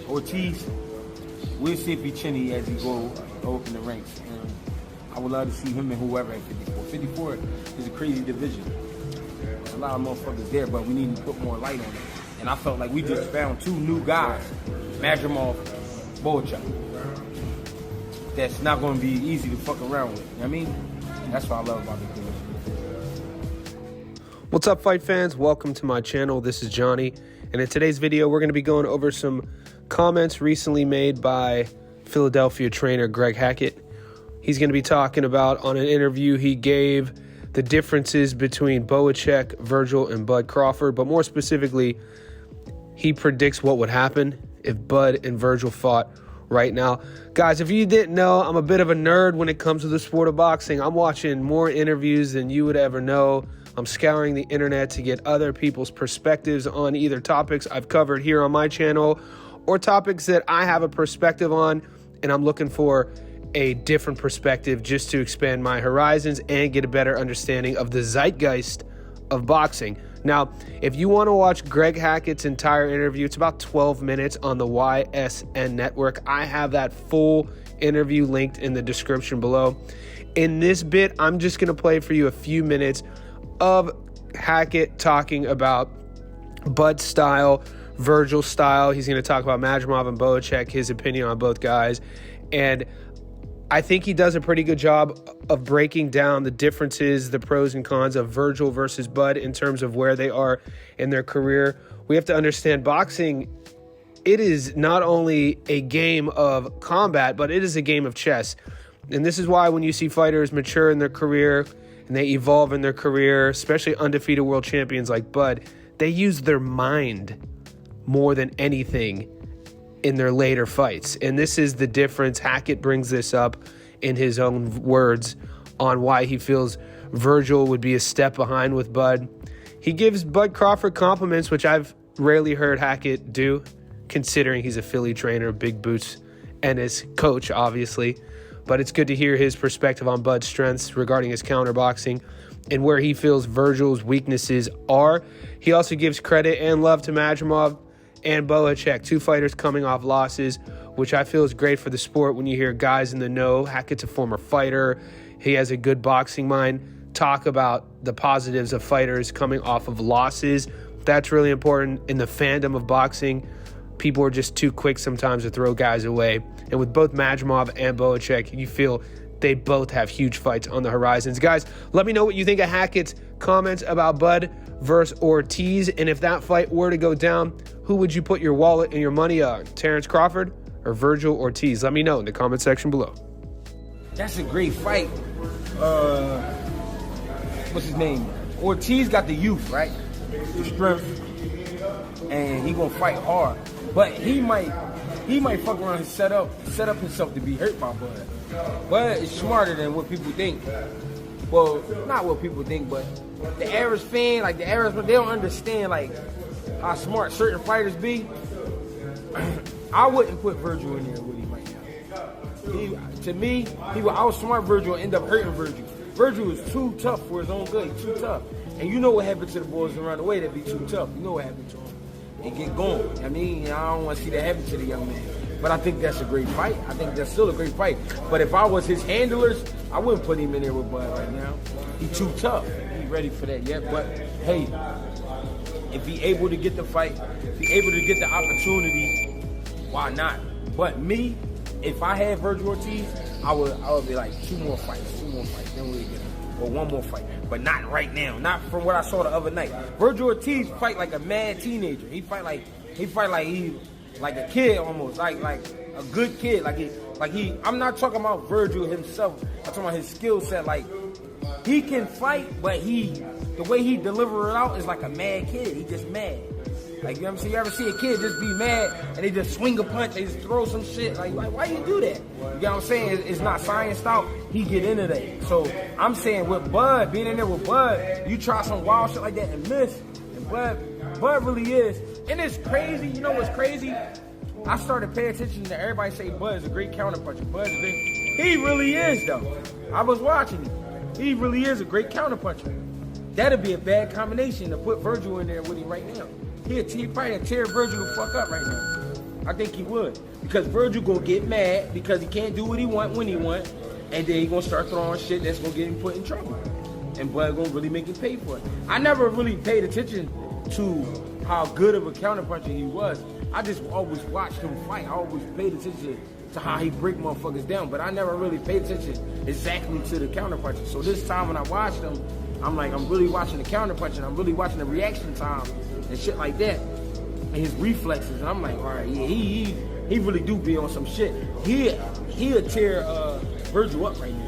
Ortiz, we'll see if he chinny as he go up in the ranks. And I would love to see him and whoever at 54. 54 is a crazy division. There's a lot of motherfuckers there, but we need to put more light on it. And I felt like we just found two new guys, Madrimov, Boachuk. That's not going to be easy to fuck around with. You know what I mean? That's what I love about the division. What's up, fight fans? Welcome to my channel. This is Johnny. And in today's video, we're going to be going over some comments recently made by Philadelphia trainer Greg Hackett. He's going to be talking about, on an interview he gave, the differences between Boachuk, Vergil, and Bud Crawford. But more specifically, he predicts what would happen if Bud and Vergil fought right now. Guys, if you didn't know, I'm a bit of a nerd when it comes to the sport of boxing. I'm watching more interviews than you would ever know. I'm scouring the internet to get other people's perspectives on either topics I've covered here on my channel or topics that I have a perspective on, and I'm looking for a different perspective just to expand my horizons and get a better understanding of the zeitgeist of boxing. Now, if you want to watch Greg Hackett's entire interview, it's about 12 minutes on the YSN network. I have that full interview linked in the description below. In this bit, I'm just going to play for you a few minutes of Hackett talking about Bud style, Vergil style. He's going to talk about Madrimov and Boachuk, his opinion on both guys. And I think he does a pretty good job of breaking down the differences, the pros and cons of Vergil versus Bud in terms of where they are in their career. We have to understand boxing, it is not only a game of combat, but it is a game of chess. And this is why when you see fighters mature in their career and they evolve in their career, especially undefeated world champions like Bud, they use their mind more than anything in their later fights. And this is the difference. Hackett brings this up in his own words on why he feels Vergil would be a step behind with Bud. He gives Bud Crawford compliments, which I've rarely heard Hackett do, considering he's a Philly trainer, big boots, and his coach, obviously. But it's good to hear his perspective on Bud's strengths regarding his counterboxing and where he feels Vergil's weaknesses are. He also gives credit and love to Madrimov and Boachuk, two fighters coming off losses, which I feel is great for the sport when you hear guys in the know. Hackett's a former fighter. He has a good boxing mind. Talk about the positives of fighters coming off of losses. That's really important in the fandom of boxing. People are just too quick sometimes to throw guys away. And with both Madrimov and Boachuk, you feel they both have huge fights on the horizons. Guys, let me know what you think of Hackett's comments about Bud versus Ortiz. And if that fight were to go down, who would you put your wallet and your money on? Terrence Crawford or Vergil Ortiz? Let me know in the comment section below. That's a great fight. What's his name? Ortiz got the youth, right? The strength. And he gonna fight hard. But he might fuck around and set up himself to be hurt by Bud. Bud is smarter than what people think. Well, not what people think, but the average fan, like the average, they don't understand like how smart certain fighters be. I wouldn't put Vergil in there with him right now. To me, I was smart Vergil and end up hurting Vergil. Vergil is too tough for his own good. He's too tough. And you know what happened to the boys around the way that be too tough. You know what happened to them. They get going. I mean, I don't want to see that happen to the young man. But I think that's a great fight. I think that's still a great fight. But if I was his handlers, I wouldn't put him in there with Bud right now. He's too tough. He ain't ready for that yet. But hey, if he able to get the fight, if he able to get the opportunity, why not? But me, if I had Vergil Ortiz, I would be like two more fights, then we'll get him. Or one more fight, but not right now. Not from what I saw the other night. Vergil Ortiz fight like a mad teenager. He fight like a kid almost, like a good kid. I'm not talking about Vergil himself. I'm talking about his skill set. Like he can fight, but the way he deliver it out is like a mad kid. He just mad. Like, you know what I'm saying? You ever see a kid just be mad and they just swing a punch, they just throw some shit? Like why you do that? You know what I'm saying? It's not science out. He get into that. So I'm saying with Bud, being in there with Bud, you try some wild shit like that and miss. And Bud really is. And it's crazy. You know what's crazy? I started paying attention to everybody say Bud is a great counterpuncher. Bud is a great. He really is, though. I was watching him. He really is a great counterpuncher. That'd be a bad combination to put Vergil in there with him right now. He probably tear Vergil the fuck up right now. I think he would. Because Vergil gonna get mad because he can't do what he want when he want, and then he gonna start throwing shit that's gonna get him put in trouble. And Bud gonna really make him pay for it. I never really paid attention to how good of a counterpuncher he was. I just always watched him fight. I always paid attention to how he break motherfuckers down, but I never really paid attention exactly to the counterpuncher. So this time when I watched him, I'm like, I'm really watching the counterpuncher, and I'm really watching the reaction time and shit like that, and his reflexes. And I'm like, all right, yeah, he really do be on some shit. He'll tear Vergil up right now.